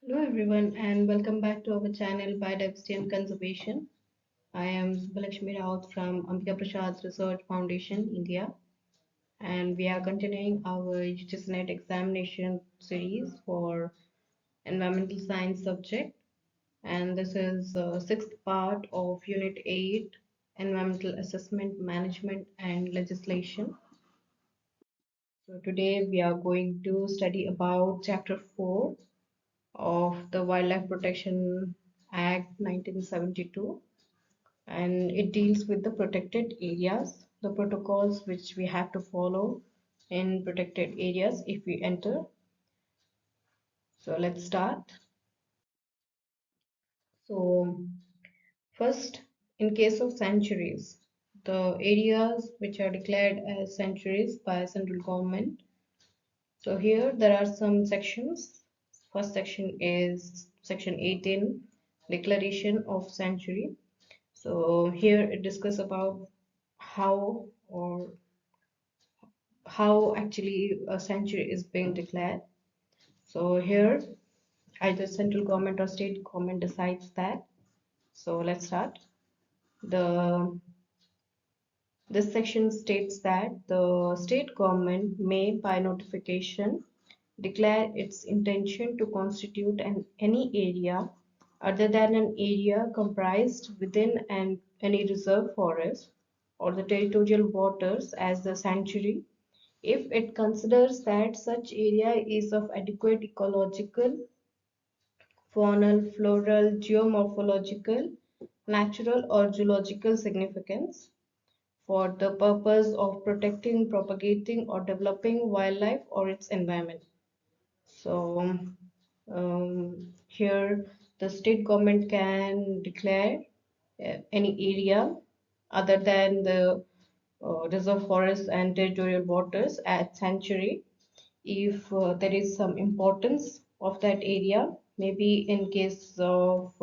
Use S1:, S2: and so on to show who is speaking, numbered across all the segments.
S1: Hello everyone and welcome back to our channel Biodiversity and Conservation. I am Subbalakshmi Raut from Ambika Prasad's Research Foundation, India, and we are continuing our UGC NET examination series for environmental science subject, and this is the sixth part of Unit 8, Environmental Assessment, Management and Legislation. So today we are going to study about Chapter 4 of the Wildlife Protection Act 1972, and it deals with the protected areas, the protocols which we have to follow in protected areas if we enter. So let's start. So first, in case of sanctuaries, the areas which are declared as sanctuaries by central government. So here there are some sections. First section is section 18, declaration of sanctuary. So here it discusses about how or how actually a sanctuary is being declared. So here either central government or state government decides that. So let's start. The This section states that the state government may by notification declare its intention to constitute any area other than an area comprised within any reserve forest or the territorial waters as the sanctuary if it considers that such area is of adequate ecological, faunal, floral, geomorphological, natural or zoological significance for the purpose of protecting, propagating or developing wildlife or its environment. So here the state government can declare any area other than the reserve forests and territorial waters as sanctuary if there is some importance of that area, maybe in case of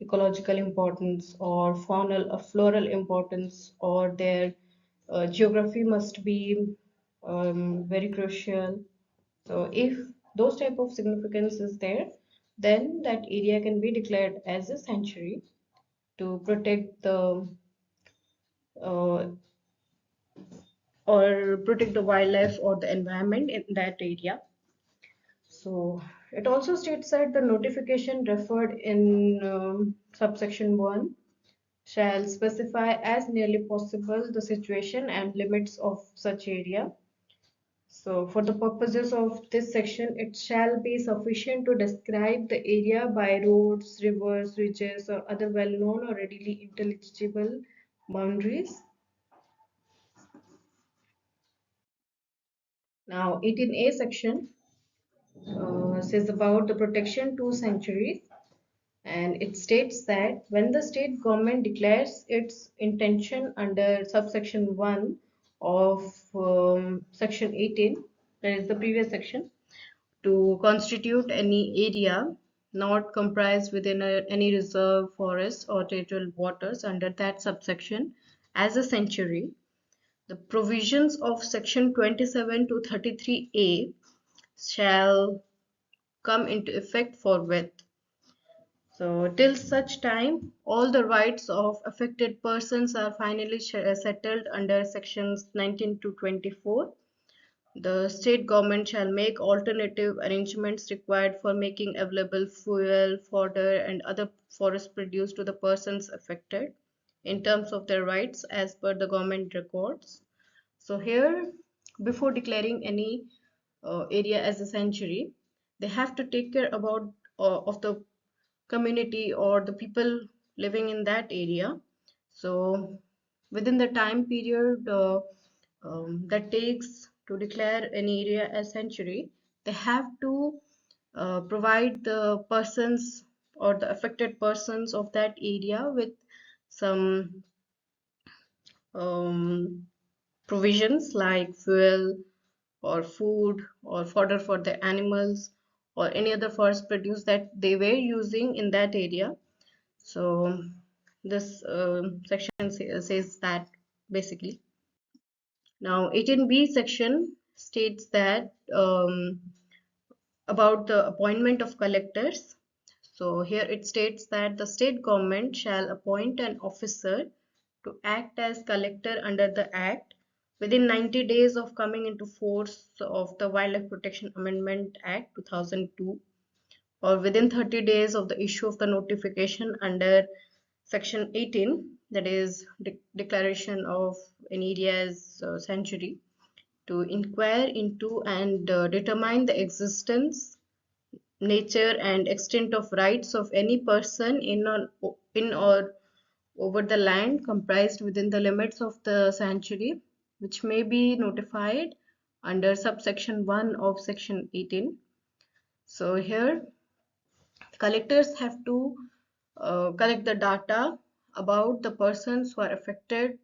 S1: ecological importance or faunal or floral importance, or their geography must be very crucial. So if those type of significance is there, then that area can be declared as a sanctuary to protect the uh, protect the wildlife or the environment in that area. So it also states that the notification referred in subsection 1 shall specify as nearly possible the situation and limits of such area. So for the purposes of this section, it shall be sufficient to describe the area by roads, rivers, ridges or other well-known or readily intelligible boundaries. Now 18A section says about the protection to sanctuaries, and it states that when the state government declares its intention under subsection 1 of section 18, that is the previous section, to constitute any area not comprised within any reserve forest or territorial waters under that subsection as a sanctuary, the provisions of section 27 to 33A shall come into effect forthwith. So, till such time, all the rights of affected persons are finally settled under sections 19 to 24. The state government shall make alternative arrangements required for making available fuel, fodder, and other forest produce to the persons affected in terms of their rights as per the government records. So, here, before declaring any area as a sanctuary, they have to take care about of the community or the people living in that area. So within the time period that takes to declare an area as sanctuary, they have to provide the persons or the affected persons of that area with some um, provisions like fuel or food or fodder for the animals or any other forest produce that they were using in that area. So this section says that basically. Now 18B section states that about the appointment of collectors. So here it states that the state government shall appoint an officer to act as collector under the Act within 90 days of coming into force of the Wildlife Protection Amendment Act 2002, or within 30 days of the issue of the notification under Section 18, that is declaration of an area as sanctuary, to inquire into and determine the existence, nature and extent of rights of any person in or over the land comprised within the limits of the sanctuary, which may be notified under subsection 1 of section 18. So here collectors have to collect the data about the persons who are affected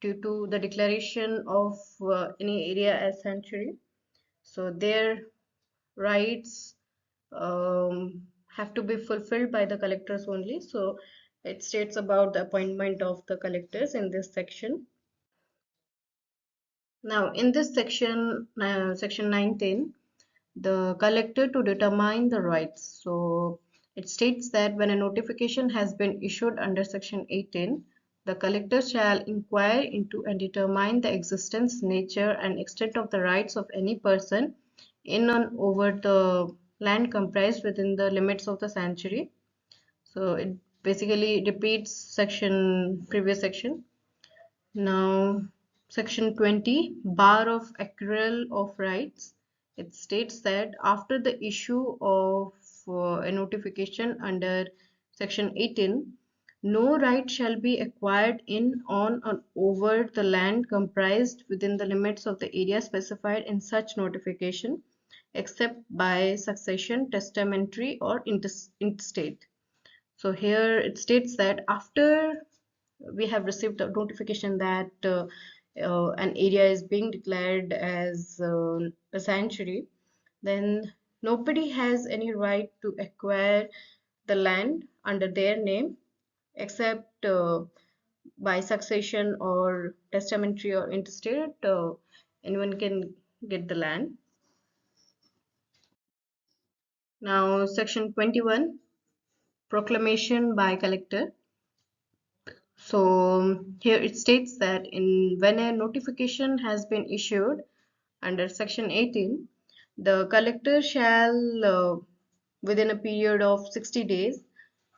S1: due to the declaration of any area as sanctuary. So their rights have to be fulfilled by the collectors only. So it states about the appointment of the collectors in this section. Now in this section, section 19, the collector to determine the rights. So it states that when a notification has been issued under section 18, the collector shall inquire into and determine the existence, nature and extent of the rights of any person in and over the land comprised within the limits of the sanctuary. So it basically repeats previous section. Now, section 20, bar of accrual of rights. It states that after the issue of a notification under section 18, no right shall be acquired in, on, or over the land comprised within the limits of the area specified in such notification, except by succession, testamentary, or intestate. So here it states that after we have received a notification that an area is being declared as a sanctuary, then nobody has any right to acquire the land under their name except by succession or testamentary or intestate. Anyone can get the land. Now, section 21, proclamation by collector. So here it states that when a notification has been issued under section 18, the collector shall within a period of 60 days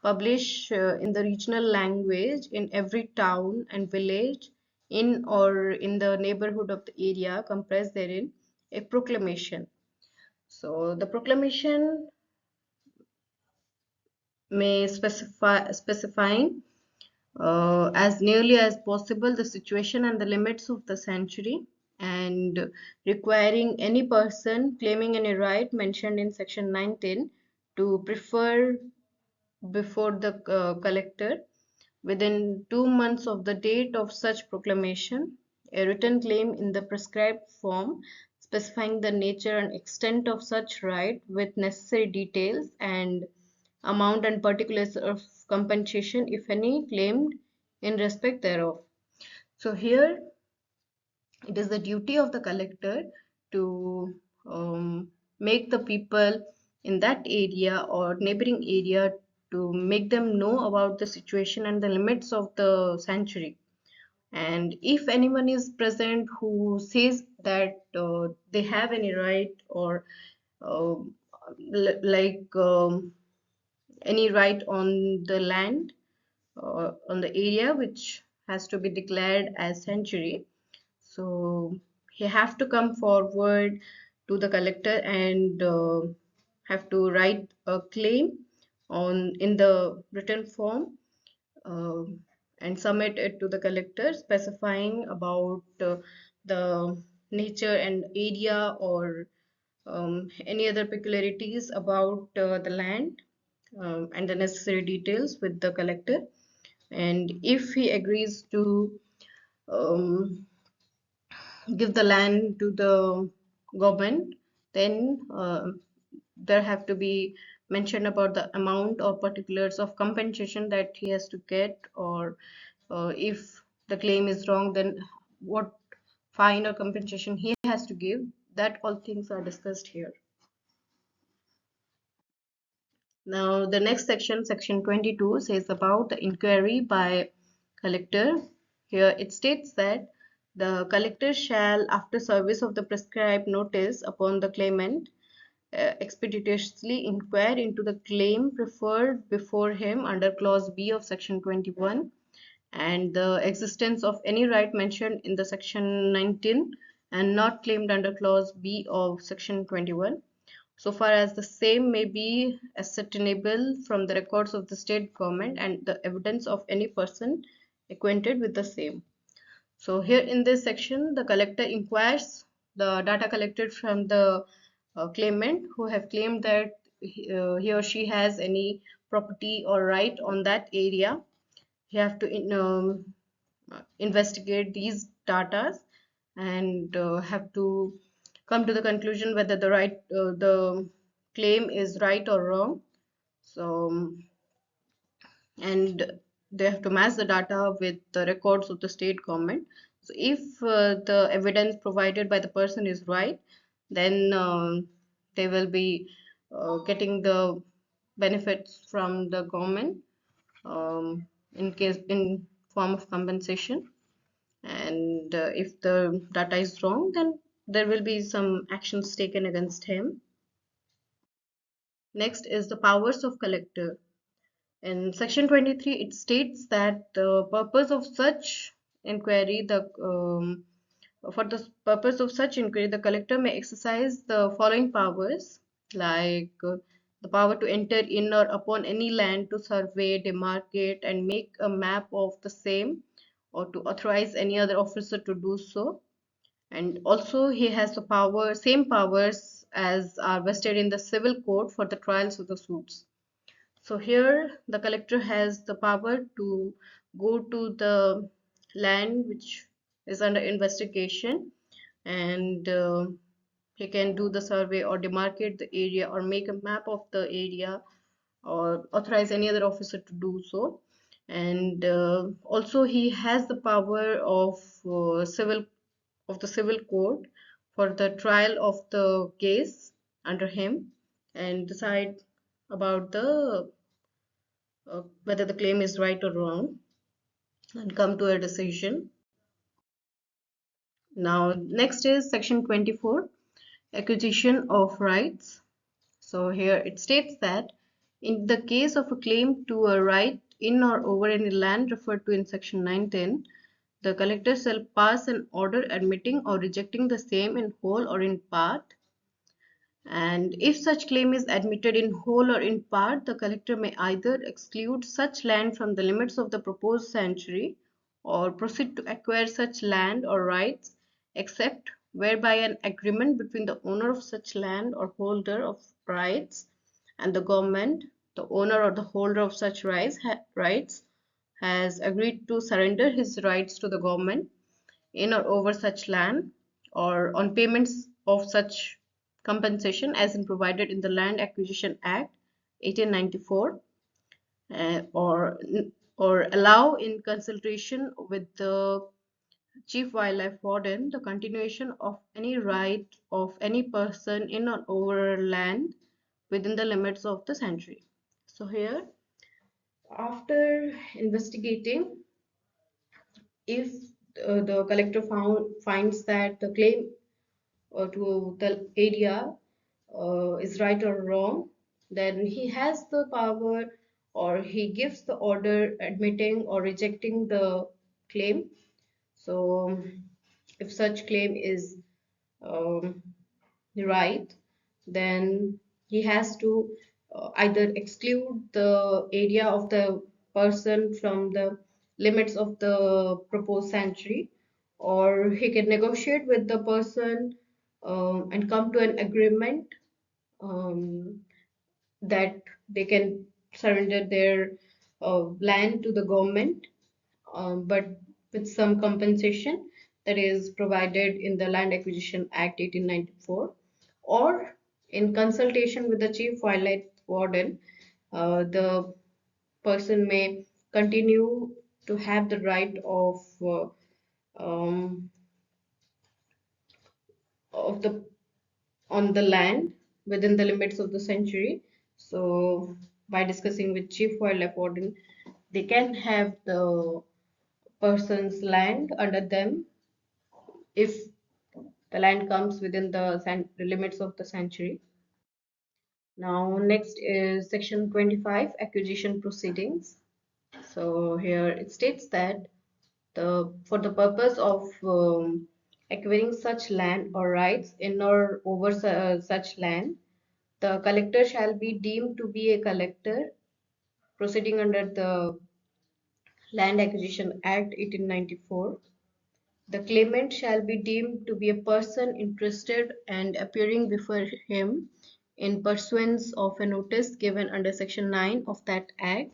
S1: publish in the regional language in every town and village in or in the neighborhood of the area comprised therein a proclamation. So the proclamation may specifying as nearly as possible the situation and the limits of the sanctuary, and requiring any person claiming any right mentioned in section 19 to prefer before the collector within 2 months of the date of such proclamation a written claim in the prescribed form specifying the nature and extent of such right with necessary details and amount and particulars of compensation, if any, claimed in respect thereof. So here it is the duty of the collector to make the people in that area or neighboring area to make them know about the situation and the limits of the sanctuary. And if anyone is present who says that they have any right or uh, like any right on the land on the area which has to be declared as sanctuary, so he have to come forward to the collector and have to write a claim on in the written form uh, and submit it to the collector specifying about the nature and area or any other peculiarities about the land and the necessary details with the collector. And if he agrees to um, give the land to the government, then there have to be mentioned about the amount or particulars of compensation that he has to get, or if the claim is wrong, then what fine or compensation he has to give. That all things are discussed here. Now, the next section, section 22, says about the inquiry by collector. Here it states that the collector shall, after service of the prescribed notice upon the claimant, expeditiously inquire into the claim preferred before him under clause B of section 21 and the existence of any right mentioned in the section 19 and not claimed under clause B of section 21 so far as the same may be ascertainable from the records of the state government and the evidence of any person acquainted with the same. So here in this section, the collector inquires the data collected from the claimant who have claimed that he or she has any property or right on that area. You have to investigate these data and have to come to the conclusion whether the claim is right or wrong. So and they have to match the data with the records of the state government. So if the evidence provided by the person is right, then they will be getting the benefits from the government in form of compensation. And if the data is wrong, then there will be some actions taken against him. Next is the powers of collector. In section 23, it states that the purpose of such inquiry, for the purpose of such inquiry, the collector may exercise the following powers, like the power to enter in or upon any land to survey, demarcate, and make a map of the same, or to authorize any other officer to do so. And also, he has the same powers as are vested in the civil code for the trials of the suits. So here the collector has the power to go to the land which is under investigation and he can do the survey or demarcate the area or make a map of the area or authorize any other officer to do so. And also he has the power of the civil court for the trial of the case under him and decide about the whether the claim is right or wrong and come to a decision. Now, next is section 24, acquisition of rights. So here it states that in the case of a claim to a right in or over any land referred to in section 19, the collector shall pass an order admitting or rejecting the same in whole or in part. And if such claim is admitted in whole or in part, the collector may either exclude such land from the limits of the proposed sanctuary or proceed to acquire such land or rights, except whereby an agreement between the owner of such land or holder of rights and the government, the owner or the holder of such rights has agreed to surrender his rights to the government in or over such land or on payments of such compensation as in provided in the Land Acquisition Act 1894 or allow in consultation with the Chief Wildlife Warden the continuation of any right of any person in or over land within the limits of the sanctuary. So here, after investigating, if the collector finds that the claim to the area is right or wrong, then he has the power or he gives the order admitting or rejecting the claim. So, if such claim is um, right, then he has to either exclude the area of the person from the limits of the proposed sanctuary, or he can negotiate with the person and come to an agreement um, that they can surrender their land to the government, but with some compensation that is provided in the Land Acquisition Act 1894, or in consultation with the Chief Wildlife Warden, the person may continue to have the right um, of the on the land within the limits of the sanctuary. So by discussing with chief wildlife warden, they can have the person's land under them if the land comes within the limits of the sanctuary. Now, next is section 25, acquisition proceedings. So here it states that for the purpose of acquiring such land or rights in or over such land, the collector shall be deemed to be a collector proceeding under the Land Acquisition Act 1894. The claimant shall be deemed to be a person interested and appearing before him in pursuance of a notice given under Section 9 of that Act.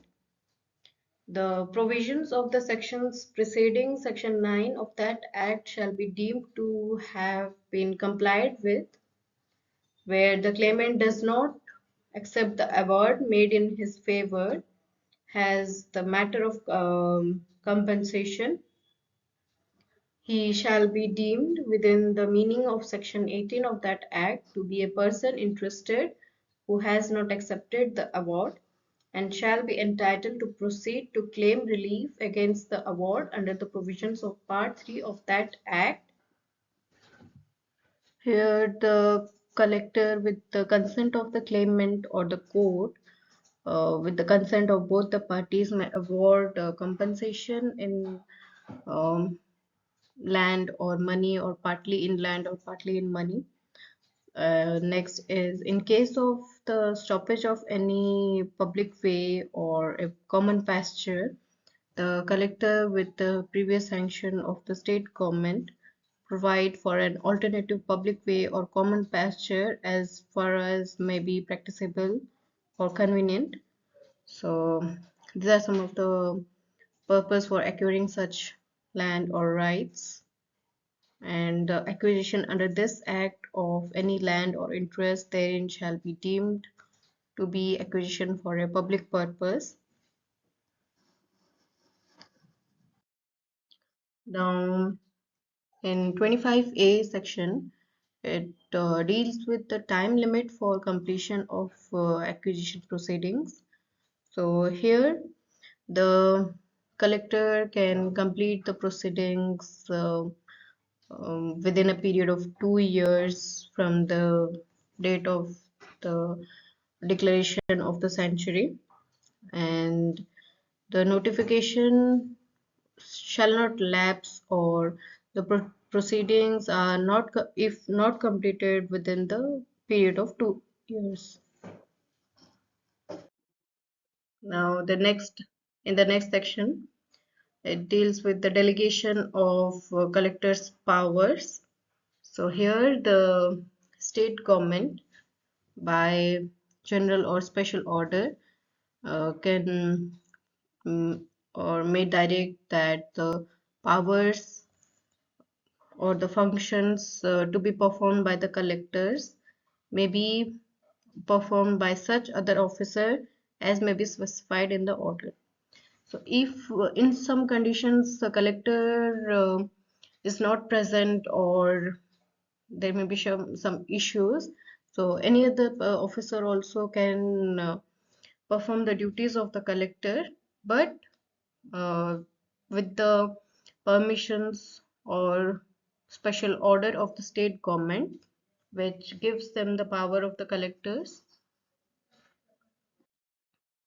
S1: The provisions of the sections preceding Section 9 of that Act shall be deemed to have been complied with, where the claimant does not accept the award made in his favor, has the matter of compensation. He shall be deemed within the meaning of Section 18 of that Act to be a person interested who has not accepted the award and shall be entitled to proceed to claim relief against the award under the provisions of Part 3 of that Act. Here, the collector, with the consent of the claimant or the court, with the consent of both the parties, may award compensation in um, land or money, or partly in land or partly in money. Next is in case of the stoppage of any public way or a common pasture, the collector with the previous sanction of the state government provide for an alternative public way or common pasture as far as may be practicable or convenient. So these are some of the purpose for acquiring such land or rights. And the acquisition under this act of any land or interest therein shall be deemed to be acquisition for a public purpose. Now, in 25A section, it deals with the time limit for completion of acquisition proceedings. So here, the collector can complete the proceedings within a period of 2 years from the date of the declaration of the sanctuary, and the notification shall not lapse or the proceedings are not if not completed within the period of 2 years. Now in the next section, it deals with the delegation of collectors powers. So here the state government by general or special order can or may direct that the powers or the functions to be performed by the collectors may be performed by such other officer as may be specified in the order. So if in some conditions the collector is not present or there may be some issues, so any other officer also can perform the duties of the collector, but uh, with the permissions or special order of the state government, which gives them the power of the collectors.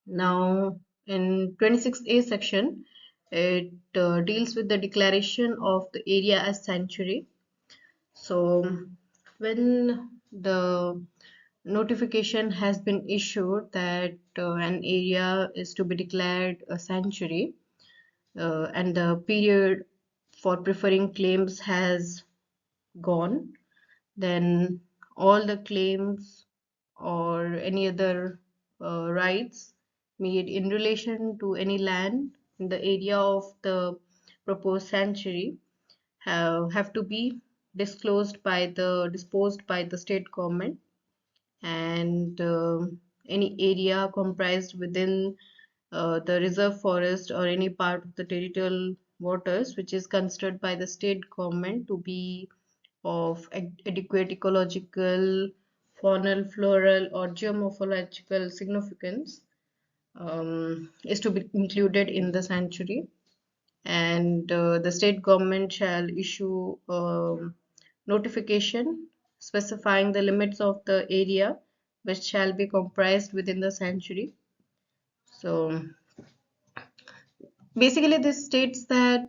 S1: Now, in 26A section, it deals with the declaration of the area as sanctuary. So, when the notification has been issued that an area is to be declared a sanctuary, and the period for preferring claims has gone, then all the claims or any other rights made in relation to any land in the area of the proposed sanctuary have to be disposed by the state government, and any area comprised within the reserve forest or any part of the territorial waters which is considered by the state government to be of adequate ecological, faunal, floral, or geomorphological significance, is to be included in the sanctuary, and the state government shall issue notification specifying the limits of the area which shall be comprised within the sanctuary. So basically, this states that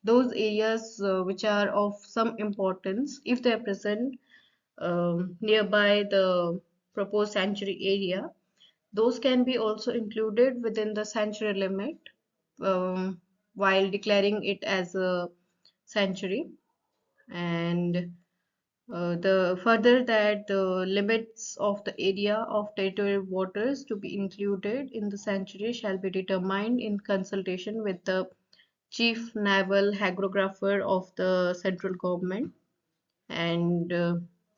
S1: those areas which are of some importance, if they are present nearby the proposed sanctuary area, those can be also included within the sanctuary limit while declaring it as a sanctuary. And the further that the limits of the area of territorial waters to be included in the sanctuary shall be determined in consultation with the chief naval hydrographer of the central government, and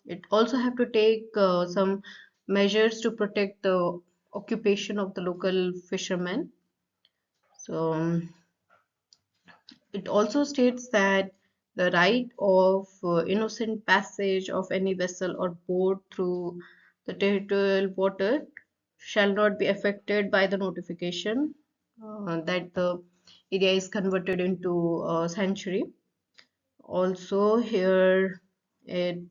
S1: it also have to take some measures to protect the occupation of the local fishermen. So it also states that the right of innocent passage of any vessel or boat through the territorial water shall not be affected by the notification that the area is converted into a sanctuary. Also, here it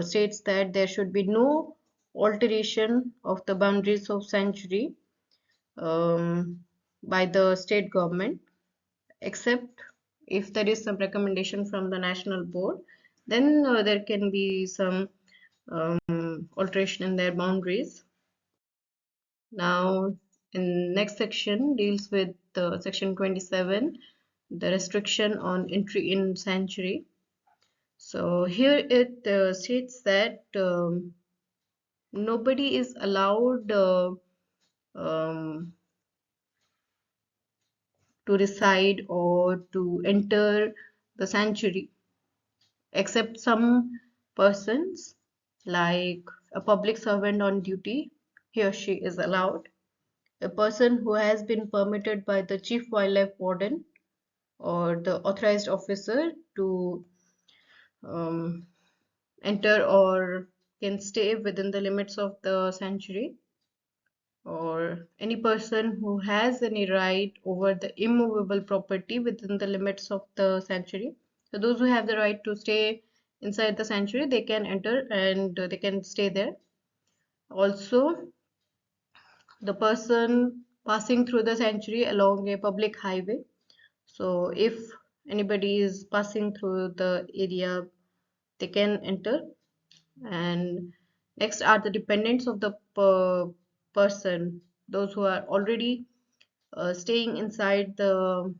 S1: states that there should be no alteration of the boundaries of sanctuary by the state government, except if there is some recommendation from the national board, then there can be some alteration in their boundaries. Now, in next section deals with section 27, the restriction on entry in sanctuary. So here it states that nobody is allowed um, to reside or to enter the sanctuary except some persons, like a public servant on duty, he or she is allowed, a person who has been permitted by the chief wildlife warden or the authorized officer to um, enter or can stay within the limits of the sanctuary, or any person who has any right over the immovable property within the limits of the sanctuary. So those who have the right to stay inside the sanctuary, they can enter and they can stay there. Also, the person passing through the sanctuary along a public highway. So if anybody is passing through the area, they can enter. And next are the dependents of the person, those who are already staying inside the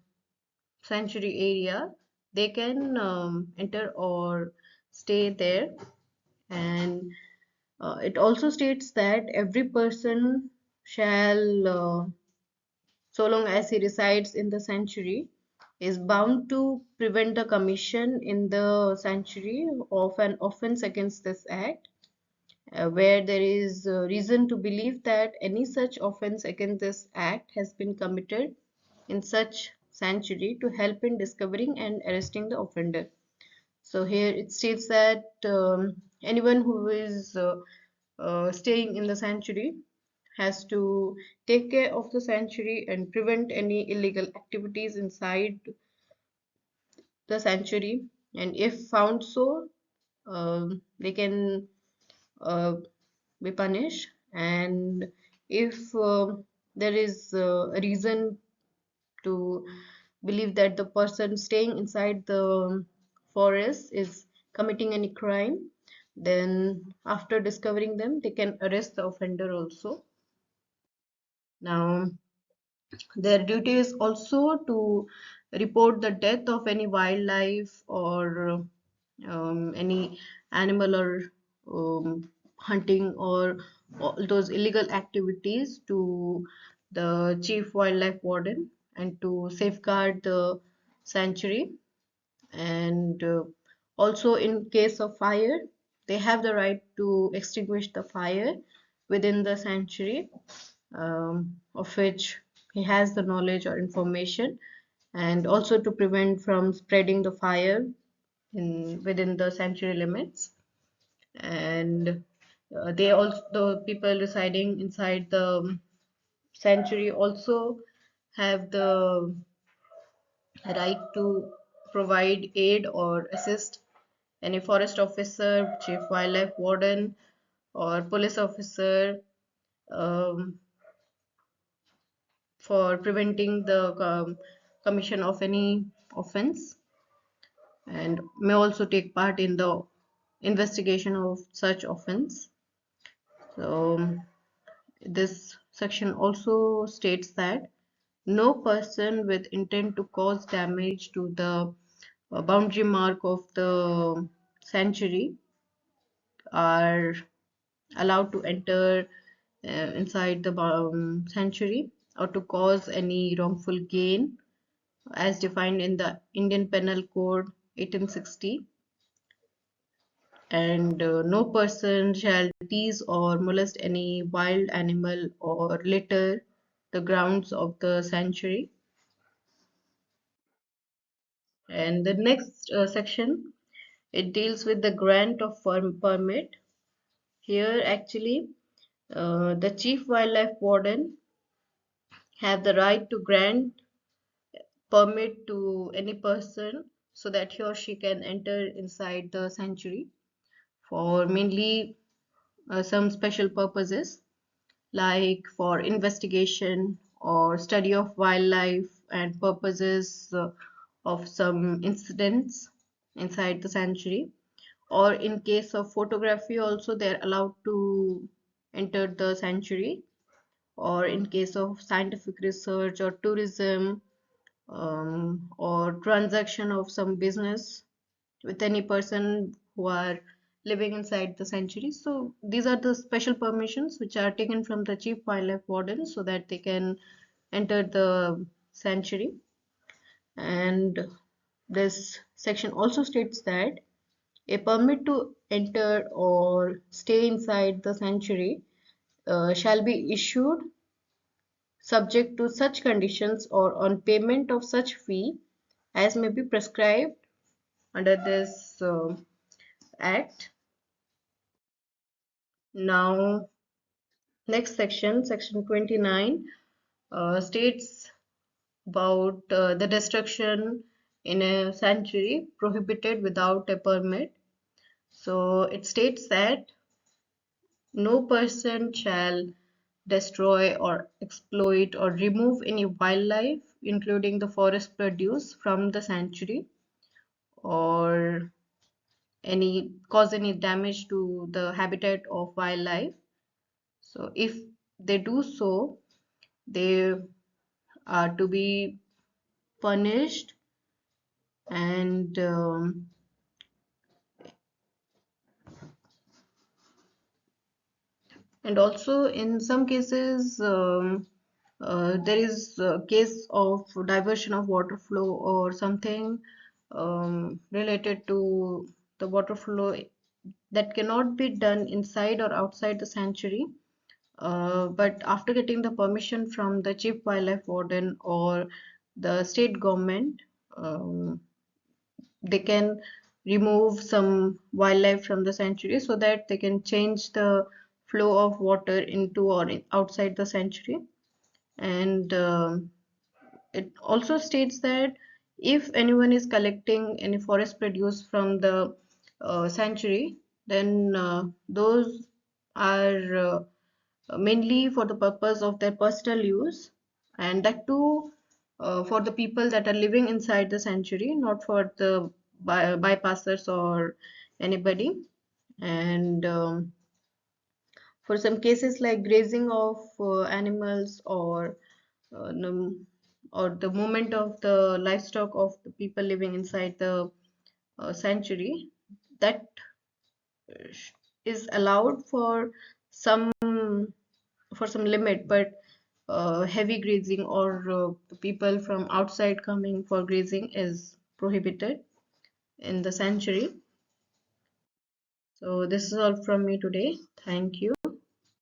S1: sanctuary area, they can enter or stay there. And it also states that every person shall so long as he resides in the sanctuary is bound to prevent the commission in the sanctuary of an offense against this act, where there is reason to believe that any such offense against this act has been committed in such sanctuary, to help in discovering and arresting the offender. So here it states that anyone who is staying in the sanctuary has to take care of the sanctuary and prevent any illegal activities inside the sanctuary, and if found so, they can uh, be punished. And if there is a reason to believe that the person staying inside the forest is committing any crime, then after discovering them, they can arrest the offender also. Now, their duty is also to report the death of any wildlife or any animal, or hunting, or all those illegal activities to the chief wildlife warden, and to safeguard the sanctuary. And also, in case of fire, they have the right to extinguish the fire within the sanctuary, of which he has the knowledge or information, and also to prevent from spreading the fire in within the sanctuary limits. And they also, the people residing inside the sanctuary also have the right to provide aid or assist any forest officer, chief wildlife warden, or police officer um, for preventing the commission of any offense, and may also take part in the investigation of such offense. So this section also states that no person with intent to cause damage to the boundary mark of the sanctuary are allowed to enter inside the sanctuary or to cause any wrongful gain as defined in the Indian Penal Code 1860, and no person shall tease or molest any wild animal or litter the grounds of the sanctuary. And the next section, it deals with the grant of permit. Here actually the chief wildlife warden have the right to grant permit to any person so that he or she can enter inside the sanctuary for mainly some special purposes like for investigation or study of wildlife and purposes of some incidents inside the sanctuary, or in case of photography also they're allowed to enter the sanctuary, or in case of scientific research or tourism, or transaction of some business with any person who are living inside the sanctuary. So these are the special permissions which are taken from the chief wildlife warden so that they can enter the sanctuary. And this section also states that a permit to enter or stay inside the sanctuary shall be issued subject to such conditions or on payment of such fee as may be prescribed under this act. Now, next section, section 29, states about the destruction in a sanctuary prohibited without a permit. So it states that no person shall destroy or exploit or remove any wildlife, including the forest produce, from the sanctuary, or any cause any damage to the habitat of wildlife. So if they do so, they are to be punished, and also in some cases there is a case of diversion of water flow or something related to the water flow that cannot be done inside or outside the sanctuary, but after getting the permission from the chief wildlife warden or the state government, um, they can remove some wildlife from the sanctuary so that they can change the flow of water into or outside the sanctuary. And it also states that if anyone is collecting any forest produce from the sanctuary, then those are mainly for the purpose of their personal use, and that too for the people that are living inside the sanctuary, not for the bypassers or anybody. And for some cases like grazing of animals, or the movement of the livestock of the people living inside the sanctuary, that is allowed some for some limit, but heavy grazing or the people from outside coming for grazing is prohibited in the sanctuary. So this is all from me today. Thank you.